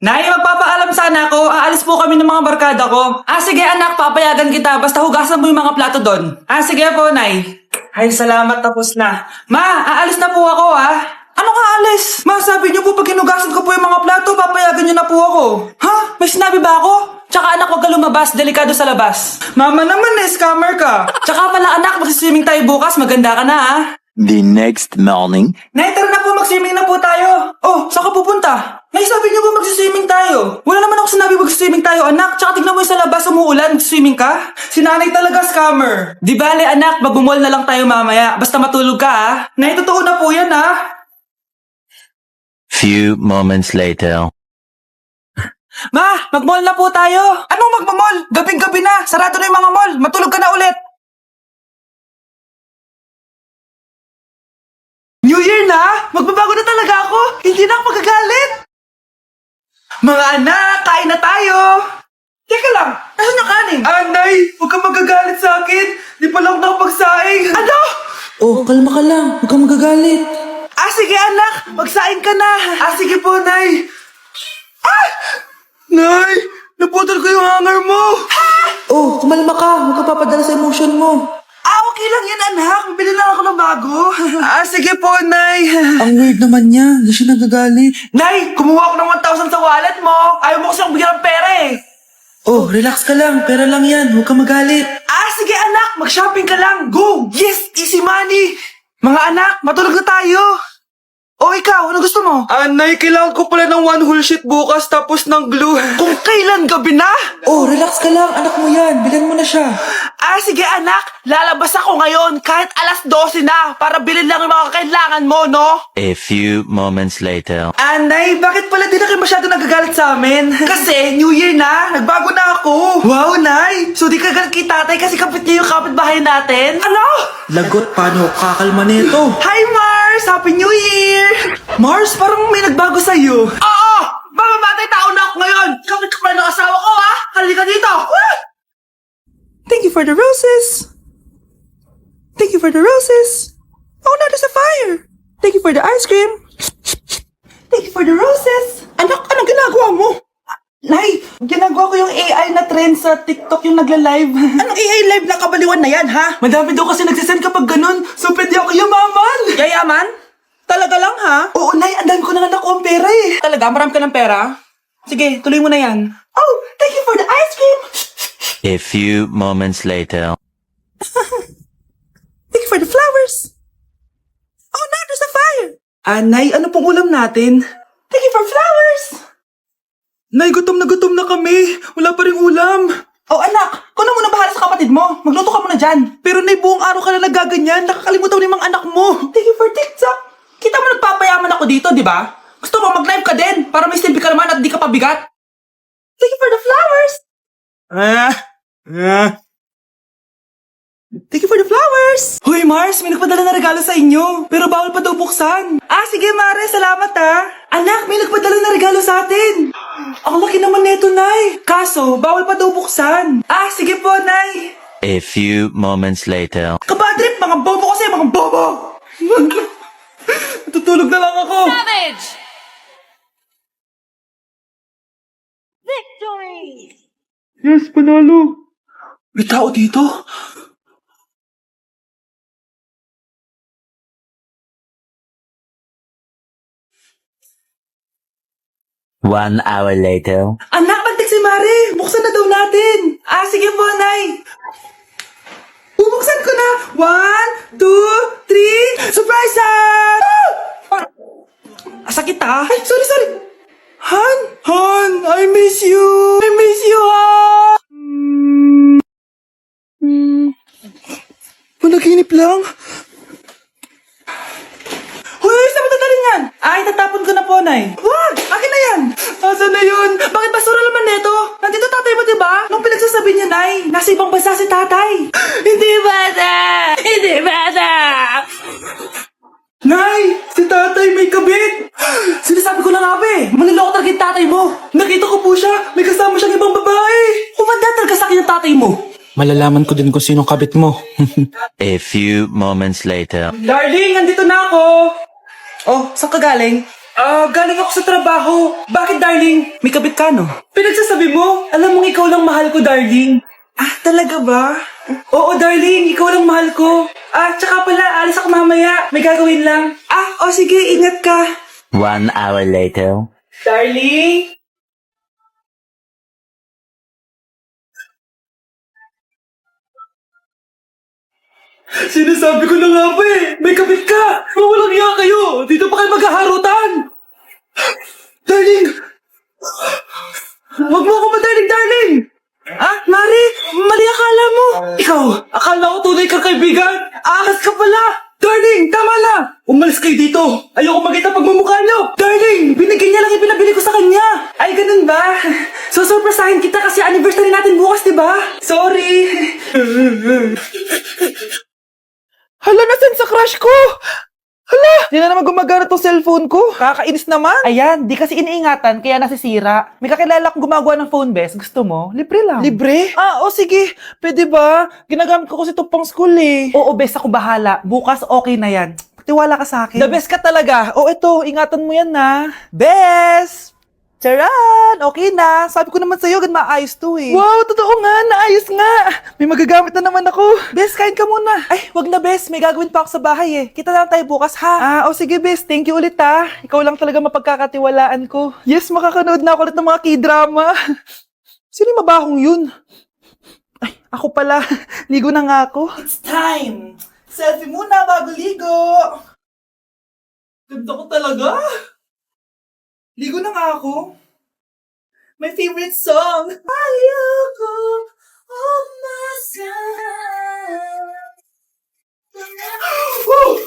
Nay, magpapaalam sana ako. Aalis po kami ng mga barkada ko. Sige anak, papayagan kita. Basta hugasan mo yung mga plato doon. Sige po, Nay. Ay, salamat. Tapos na. Ma, aalis na po ako, Anong aalis? Ma, sabi niyo po pag hinugasan ko po yung mga plato, papayagan niyo na po ako. Ha? May sinabi ba ako? Tsaka anak, huwag ka lumabas. Delikado sa labas. Mama naman, scammer ka. Tsaka pala anak, magsiswimming tayo bukas. Maganda ka na, The next morning, Nay, tara na po, mag-swimming na po tayo. Oh, saan ka pupunta? Nay, sabi niyo po mag-swimming tayo. Wala naman ako sinabi mag-swimming tayo, anak. Tsaka tignan mo yung sa labas, umuulan, mag-swimming ka. Si nanay talaga scammer. Di bale, anak, mag-mall na lang tayo mamaya. Basta matulog ka, Nay, totoo na po yan, few moments later. Ma, mag-mall na po tayo. Anong mag-mall? Gabing-gabi na. Sarado na yung mga mall. Matulog ka na ulit. New Year na? Magbabago na talaga ako. Hindi na ako magagalit. Mga anak, kain na tayo. Teka lang, nasan yung kanin? Nay, huwag kang magagalit sa akin. Di pa lang nakapagsaing. Ano? Oh, kalma ka lang. Huwag kang magagalit. Sige anak, magsaing ka na. Sige po, Nay. Nay, naputol ko yung hanger mo. Oh, kumalma ka. Huwag ka papadala sa emotion mo. Okay lang yan, anak. Bibili lang ako ng bago. Sige po, Nay. Ang weird naman niya. Hindi siya nagagalit. Nay, kumuha ako ng 1,000 sa wallet mo. Ayaw mo kasi bigyan ng pera Oh, relax ka lang. Pera lang yan. Huwag ka magalit. Sige anak. Mag-shopping ka lang. Go! Yes! Easy money! Mga anak, matulog na tayo. Ikaw, ano gusto mo? Nay, kailangan ko pala ng one whole sheet bukas tapos ng glue. Kung kailan gabi na? Relax ka lang. Anak mo yan. Bilhan mo na siya. Sige anak. Lalabas ako ngayon kahit alas 12 na para bilhin lang yung mga kailangan mo, no? A few moments later. Nay, bakit pala di na kayo masyado nagagalit sa amin? Kasi New Year na. Nagbago na ako. Wow, Nay. So di ka galit kay tatay kasi kapit niya yung kapitbahay natin? Ano? Lagot, paano kakalma nito? Hi, Mars! Happy New Year! Mars, parang may nagbago sa'yo. Oo! Mamamatay tao na ako ngayon! Kapit ka pala ng asawa ko, Halika dito! Thank you for the roses! Thank you for the roses! Oh, now there's a fire! Thank you for the ice cream! Thank you for the roses! Anak, anong ginagawa mo? Nay, ginagawa ko yung AI na trend sa TikTok yung nagla-live. Anong AI live na kabaliwan na yan, ha? Madami daw kasi nagsisend kapag ganun, so pwede ako yumaman. Yayaman? Talaga lang, ha? Oo, Nay, ang dami ko na nakuha ang pera Talaga? Marami ka ng pera? Sige, tuloy mo na yan. Oh, thank you for the ice cream! A few moments later. Thank you for the flowers! Oh, now there's a fire! Nay, ano pong ulam natin? Thank you for flowers! Nay, gutom na kami. Wala pa rin ulam. Anak, kung na muna bahala sa kapatid mo. Magluto ka muna dyan. Pero Nay, buong araw ka na nagaganyan. Nakakalimutan mo yung mga anak mo. Thank you for TikTok. Kita mo nagpapayaman ako dito, di ba? Gusto mo mag-live ka din para may silbi ka naman at di ka pabigat. Thank you for the flowers. Thank you for the flowers! Hoy, Mars! May nagpadala na regalo sa inyo. Pero bawal pa daw buksan. Sige, Mare. Salamat, Anak, may nagpadala na regalo sa atin. Ang laki naman neto, Nay. Kaso, bawal pa daw buksan. Sige po, Nay. A few moments later. Kabadrip! Mga bobo kasi! Mga bobo! Tutulog na lang ako. Savage! Victory! Yes, panalo. May tao dito? One hour later. Anak, bantik si Mare! Buksan na daw natin! Sige po, Nay! Bubuksan ko na! 1, 2, 3... Surprise! Sakit Ay, sorry! Han, I miss you! Panaginip lang? Hoy, saan mo dadalhin yan? Itatapon ko na po, Nay. Wag! Akin na yan! Asan na yun? Bakit basura naman neto? Nandito tatay mo, diba? Nung pinagsasabi niya, Nay, nasa ibang bansa si tatay. Hindi bata! Nay! Si tatay may kabit! Sinasabi ko na nga, maniloko talaga yung tatay mo. Nakita ko po siya. May kasama siyang ibang babae. Kumanda talaga sa akin yung tatay mo. Malalaman ko din kung sinong kabit mo. A few moments later. Darling, nandito na ako. Saan ka galing? Galing ako sa trabaho. Bakit, darling? May kabit ka, no? Pinagsasabi mo, alam mong ikaw lang mahal ko, darling. Talaga ba? Oo, darling, ikaw lang mahal ko. Tsaka pala, alis ako mamaya. May gagawin lang. Sige, ingat ka. 1 hour later. Darling? Sinasabi ko na nga ba eh, may kabit ka! Mawalang iya kayo! Dito pa kayo maghaharutan! Darling! Huwag mo ako madaling, darling! Mari! Mali akala mo! Ikaw, akala ko tunay kang kaibigan! Ahas ka pala! Darling, tama na! Umalis kayo dito! Ayoko makita pagmumukha niyo! Darling, binigyan niya lang yung pinabili ko sa kanya! Ay, ganun ba? Susurpresahin kita kasi anniversary natin bukas, di ba? Sorry! Hala, nasan sa crush ko? Hala! Di na naman gumagana tong cellphone ko. Kakainis naman. Ayan, di kasi iniingatan kaya nasisira. May kakilala akong gumagawa ng phone best. Gusto mo? Libre lang. Libre? Sige. Pwede ba? Ginagamit ko kasi ito pang school eh. Oo, best, ako bahala. Bukas okay na yan. Tiwala ka sa akin. The best ka talaga. Ito, ingatan mo yan na. Best! Charan! Okay na. Sabi ko naman sa'yo, gan maayos to eh. Wow, totoo nga. Naayos nga. May magagamit na naman ako. Bes, kain ka muna. Ay, wag na Bes. May gagawin pa ako sa bahay eh. Kita na lang tayo bukas ha. Sige Bes. Thank you ulit ha. Ikaw lang talaga mapagkakatiwalaan ko. Yes, makakanood na ako ulit ng mga k-drama. Sino yung mabahong yun? Ay, ako pala. Ligo na nga ako. It's time. Selfie muna bago ligo. Ganda ko talaga. Ligo na nga ako. My favorite song. Ayoko umasan. Oh!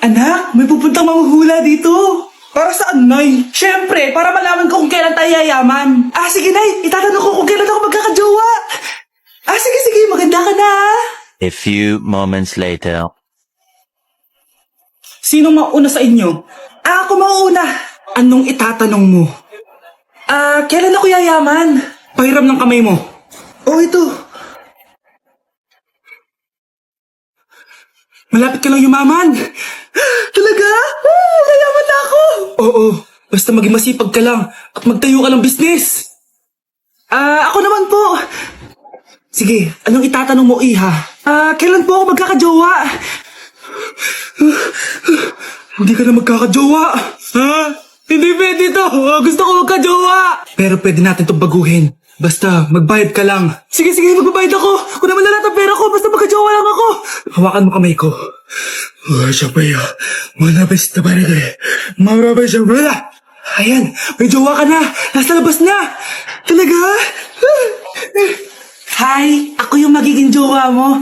Anak, may pupuntang manghuhula dito. Para saan, Nay? Siyempre, para malaman ko kung kailan tayo yayaman. Sige, Nay. Itatanong ko kung kailan ako magkakajowa. Sige. Maganda ka na. A few moments later. Sino mauna sa inyo? Ako mauna. Anong itatanong mo? Kailan ako yayaman? Pahiram ng kamay mo. Ito. Malapit ka lang yumaman. Talaga? Yayaman na ako. Oo, basta maging masipag ka lang at magtayo ka ng business. Ako naman po. Sige, anong itatanong mo, Iha? Kailan po ako magkakajowa? Hindi ka na magkakajowa. Hindi pwede to. Gusto ko magkajowa. Pero pwede natin itong baguhin. Basta, magbayad ka lang. Sige, magbabayad ako. Kung naman lahat ang pera ko, basta magkajowa lang ako. Hawakan mo kamay ko. Siya manabis na barigay. Marabay siya wala. Ayan, may jowa ka na. Nasa labas na. Talaga? Hi, ako yung magiging jowa mo.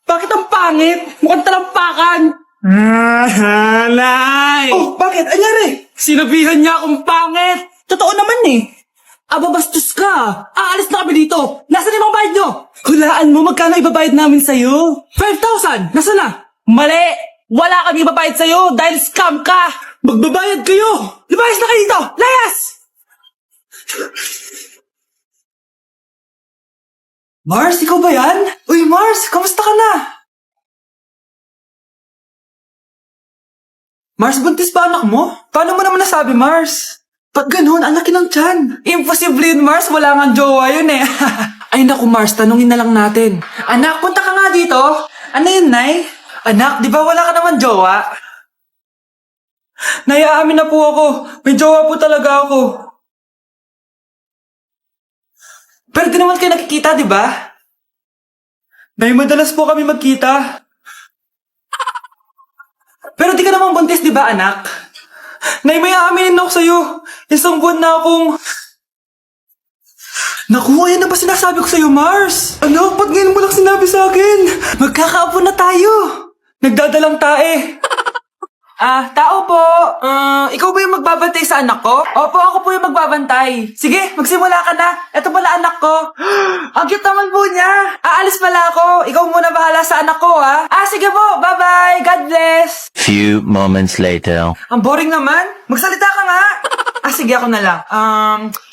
Bakit ang pangit? Mukhang talampakan. Nay! Bakit? Anyari? Sinabihan niya akong pangit. Totoo naman eh. Bastos ka! Aalis na kami dito! Nasaan yung mga bayad nyo? Hulaan mo, magkano ibabayad namin sa'yo? 5,000! Nasaan na? Mali! Wala kami ibabayad sa'yo dahil scam ka! Magbabayad kayo! Lumayas na kayo dito! Layas! Mars, ikaw ba yan? Uy, Mars, kamusta ka na? Mars, buntis ba anak mo? Paano mo naman nasabi, Mars? Ba't ganun? Ang laki ng tiyan. Imposible yun, Mars. Wala nga jowa yun eh. Ay naku, Mars. Tanungin na lang natin. Anak, punta ka nga dito. Ano yun, Nay? Anak, di ba wala ka naman jowa? Nay, aamin na po ako. May jowa po talaga ako. Pero di naman kayo nakikita, di ba? Nay, madalas po kami magkita. Pero di ka naman buntis, di ba, anak? Nay, may aaminin ako sa'yo. Isang buwan na akong... Naku, ayan na ba sinasabi ko sa'yo, Mars? Anak, ba't ngayon mo lang sinabi sa akin? Magkakaapo na tayo. Nagdadalang tae. Tao po. Ikaw ba yung magbabantay sa anak ko? Opo, ako po yung magbabantay. Sige, magsimula ka na. Ito pala anak ko. Ang cute naman po niya. Aalis pala ako. Ikaw muna bahala sa anak ko, ha? Sige po. Bye-bye. God bless. Few moments later. Ang boring naman. Magsalita ka nga. Sige, ako na lang.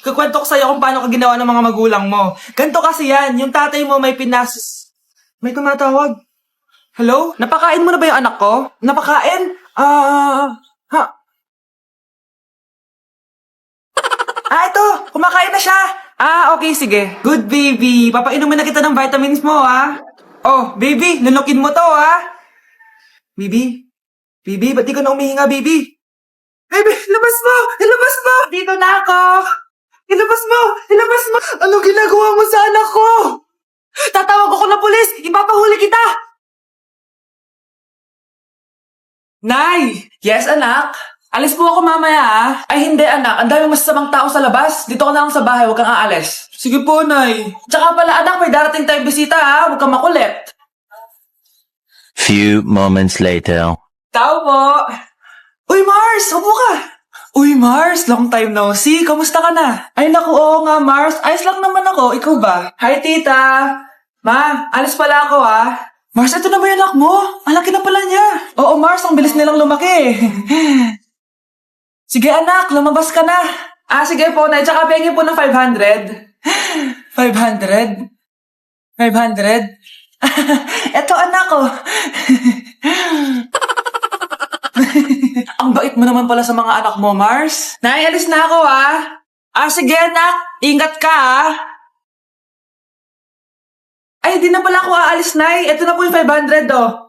Kukwento ko sa'yo kung paano ka ginawa ng mga magulang mo. Ganto kasi yan. Yung tatay mo may pinasus... May tumatawag. Hello? Napakain mo na ba yung anak ko? Napakain? Ito! Kumakain na siya! Okay, sige. Good, baby. Papainumin na kita ng vitamins mo, ha? Oh, baby, lunukin mo to, ha? Baby? Baby, ba't di ka na umihinga, baby? Baby, labas mo! Ilabas mo! Dito na ako! Ilabas mo! Ilabas mo! Anong ginagawa mo sa anak ko? Tatawag ako ng pulis! Ipapahuli kita! Nay! Yes, anak? Alis po ako mamaya, ah. Ay, hindi, anak. Ang daming masasamang tao sa labas. Dito ka na lang sa bahay. Huwag kang aalis. Sige po, Nay. Tsaka pala, anak, may darating tayong bisita, ha. Huwag kang makulit. Few moments later. Tao po. Uy, Mars! Upo ka! Uy, Mars! Long time no see. Kamusta ka na? Ay, naku, oo nga, Mars. Ayos lang naman ako. Ikaw ba? Hi, tita. Ma, alis pala ako, ha. Mars, ito na ba yung anak mo? Ang laki na pala niya. Oo, Mars, ang bilis nilang lumaki. Sige, anak, lumabas ka na. Sige po, Nay. Tsaka pengi po ng 500. 500? 500? Eto, anak ko. Ang bait mo naman pala sa mga anak mo, Mars. Nay, alis na ako, ha? Sige, anak. Ingat ka, ha? Ay, di na pala ako aalis, Nay. Ito na po yung 500, oh.